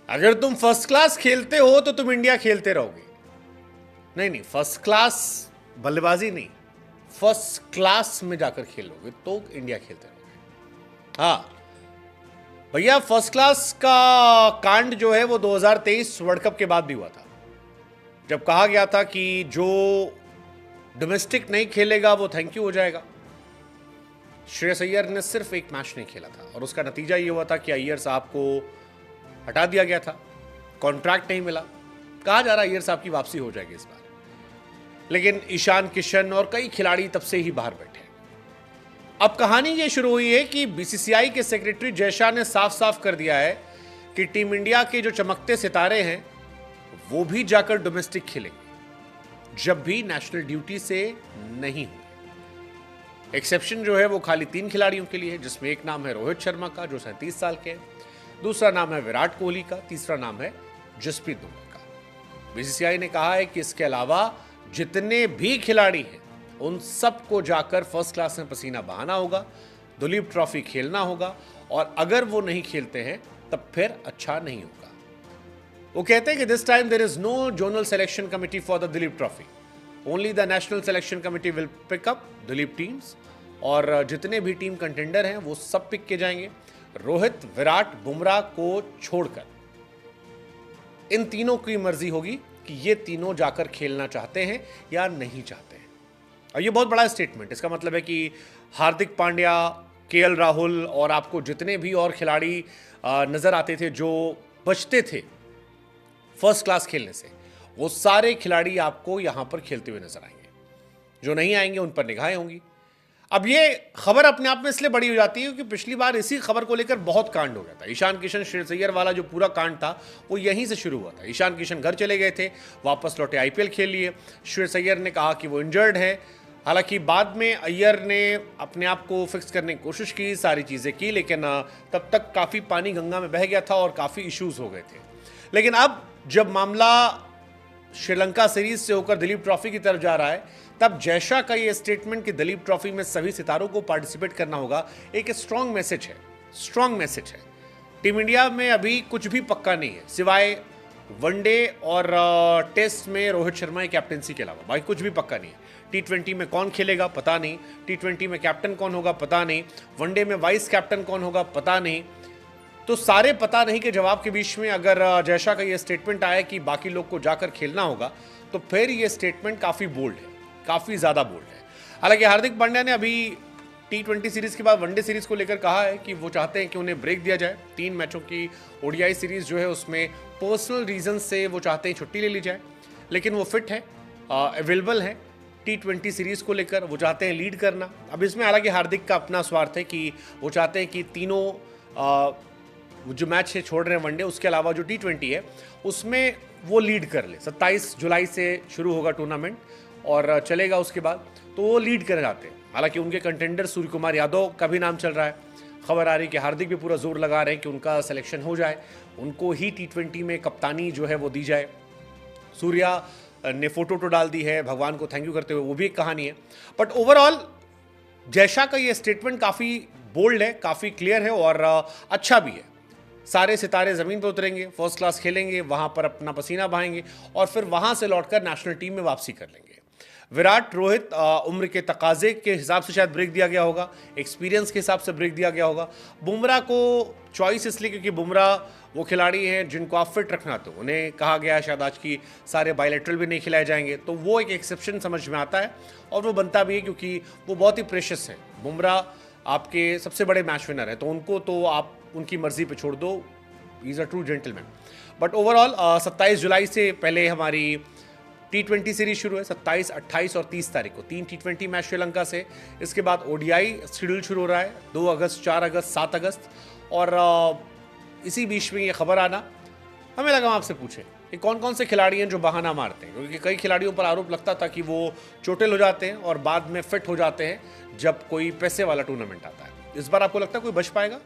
अगर तुम first class खेलते हो तो तुम इंडिया खेलते रहोगे। नहीं, फर्स्ट क्लास बल्लेबाजी नहीं, फर्स्ट क्लास में जाकर खेलोगे तो इंडिया खेलते रहोगे। हाँ भैया, फर्स्ट क्लास का कांड जो है वो 2023 वर्ल्ड कप के बाद भी हुआ था, जब कहा गया था कि जो डोमेस्टिक नहीं खेलेगा वो थैंक यू हो जाएगा। श्रेयस अय्यर ने सिर्फ एक मैच नहीं खेला था और उसका नतीजा ये हुआ था कि अय्यर साहब को हटा दिया गया था, कॉन्ट्रैक्ट नहीं मिला। कहा जा रहा है अय्यर साहब की वापसी हो जाएगी इस बार, लेकिन ईशान किशन और कई खिलाड़ी तब से ही बाहर बैठे। अब कहानी ये शुरू हुई है कि बीसीसीआई के सेक्रेटरी जय शाह ने साफ साफ कर दिया है कि टीम इंडिया के जो चमकते सितारे हैं वो भी जाकर डोमेस्टिक खेलेंगे जब भी नेशनल ड्यूटी से नहीं होंगे। एक्सेप्शन जो है वो खाली 3 खिलाड़ियों के लिए है, जिसमें एक नाम है रोहित शर्मा का जो 37 साल के हैं, दूसरा नाम है विराट कोहली का, तीसरा नाम है जसप्रीत बुमराह का। बीसीसीआई ने कहा है कि इसके अलावा जितने भी खिलाड़ी हैं उन सबको जाकर फर्स्ट क्लास में पसीना बहाना होगा, दुलीप ट्रॉफी खेलना होगा, और अगर वो नहीं खेलते हैं तब फिर अच्छा नहीं होगा। वो कहते हैं कि this time there is no zonal selection committee for the Duleep trophy, only the national selection committee will pick up Duleep teams, और जितने भी टीम कंटेंडर हैं वो सब पिक किए जाएंगे, रोहित, विराट, बुमराह को छोड़कर। इन तीनों की मर्जी होगी कि ये तीनों जाकर खेलना चाहते हैं या नहीं चाहते हैं। और ये बहुत बड़ा स्टेटमेंट, इसका मतलब है कि हार्दिक पांड्या, केएल राहुल और आपको जितने भी और खिलाड़ी नजर आते थे जो बचते थे फर्स्ट क्लास खेलने से, वो सारे खिलाड़ी आपको यहां पर खेलते हुए नजर आएंगे। जो नहीं आएंगे उन पर निगाहें होंगी। अब ये खबर अपने आप में इसलिए बड़ी हो जाती है क्योंकि पिछली बार इसी खबर को लेकर बहुत कांड हो गया था। ईशान किशन श्रेयस अय्यर वाला जो पूरा कांड था वो यहीं से शुरू हुआ था। ईशान किशन घर चले गए थे, वापस लौटे, आईपीएल खेल लिए। श्रेयस अय्यर ने कहा कि वो इंजर्ड है। हालांकि बाद में अय्यर ने अपने आप को फिक्स करने की कोशिश की, सारी चीज़ें की, लेकिन तब तक काफ़ी पानी गंगा में बह गया था और काफ़ी इश्यूज हो गए थे। लेकिन अब जब मामला श्रीलंका सीरीज से होकर दिलीप ट्रॉफी की तरफ जा रहा है, तब जय शाह का ये स्टेटमेंट कि दिलीप ट्रॉफी में सभी सितारों को पार्टिसिपेट करना होगा एक स्ट्रांग मैसेज है। स्ट्रांग मैसेज है। टीम इंडिया में अभी कुछ भी पक्का नहीं है सिवाय वनडे और टेस्ट में रोहित शर्मा की कैप्टनसी के अलावा, भाई कुछ भी पक्का नहीं है। T20 में कौन खेलेगा पता नहीं, T20 में कैप्टन कौन होगा पता नहीं, वनडे में वाइस कैप्टन कौन होगा पता नहीं। तो सारे पता नहीं के जवाब के बीच में अगर जय शाह का ये स्टेटमेंट आया कि बाकी लोग को जाकर खेलना होगा, तो फिर ये स्टेटमेंट काफ़ी बोल्ड है, काफ़ी ज़्यादा बोल्ड है। हालांकि हार्दिक पांड्या ने अभी T20 सीरीज़ के बाद वनडे सीरीज़ को लेकर कहा है कि वो चाहते हैं कि उन्हें ब्रेक दिया जाए। 3 मैचों की ओडीआई सीरीज़ जो है उसमें पर्सनल रीजन से वो चाहते हैं छुट्टी ले ली जाए, लेकिन वो फिट है, अवेलेबल है T20 सीरीज़ को लेकर। वो चाहते हैं लीड करना। अब इसमें हालांकि हार्दिक का अपना स्वार्थ है कि वो चाहते हैं कि तीनों जो मैच है छोड़ रहे हैं वनडे, उसके अलावा जो T20 है उसमें वो लीड कर ले। 27 जुलाई से शुरू होगा टूर्नामेंट और चलेगा उसके बाद, तो वो लीड कर जाते हैं। हालांकि उनके कंटेंडर सूर्य कुमार यादव का भी नाम चल रहा है। खबर आ रही है कि हार्दिक भी पूरा जोर लगा रहे हैं कि उनका सिलेक्शन हो जाए, उनको ही T20 में कप्तानी जो है वो दी जाए। सूर्या ने फोटो डाल दी है भगवान को थैंक यू करते हुए, वो भी एक कहानी है। बट ओवरऑल जय शाह का ये स्टेटमेंट काफ़ी बोल्ड है, काफ़ी क्लियर है और अच्छा भी है। सारे सितारे ज़मीन पर उतरेंगे, फर्स्ट क्लास खेलेंगे, वहाँ पर अपना पसीना बहाएंगे और फिर वहाँ से लौटकर नेशनल टीम में वापसी कर लेंगे। विराट, रोहित उम्र के तकाजे के हिसाब से शायद ब्रेक दिया गया होगा, एक्सपीरियंस के हिसाब से ब्रेक दिया गया होगा। बुमराह को चॉइस इसलिए क्योंकि बुमराह वो खिलाड़ी हैं जिनको आप फिट रखना, तो उन्हें कहा गया है शायद आज की सारे बायलैटरल भी नहीं खिलाए जाएंगे, तो वो एक एक्सेप्शन समझ में आता है और वो बनता भी है क्योंकि वो बहुत ही प्रेशियस हैं। बुमराह आपके सबसे बड़े मैच विनर हैं, तो उनको तो आप उनकी मर्जी पे छोड़ दो, is a true gentleman. But overall 27 जुलाई से पहले हमारी T20 सीरीज शुरू है, 27, 28 और 30 तारीख को 3 T20 मैच श्रीलंका से। इसके बाद ओडीआई शेड्यूल शुरू हो रहा है 2 अगस्त, 4 अगस्त, 7 अगस्त। और इसी बीच में ये खबर आना, हमें लगा हम आपसे पूछें कि कौन कौन से खिलाड़ी हैं जो बहाना मारते हैं, क्योंकि कई खिलाड़ियों पर आरोप लगता था कि वो चोटिल हो जाते हैं और बाद में फिट हो जाते हैं जब कोई पैसे वाला टूर्नामेंट आता है। इस बार आपको लगता है कोई बच पाएगा?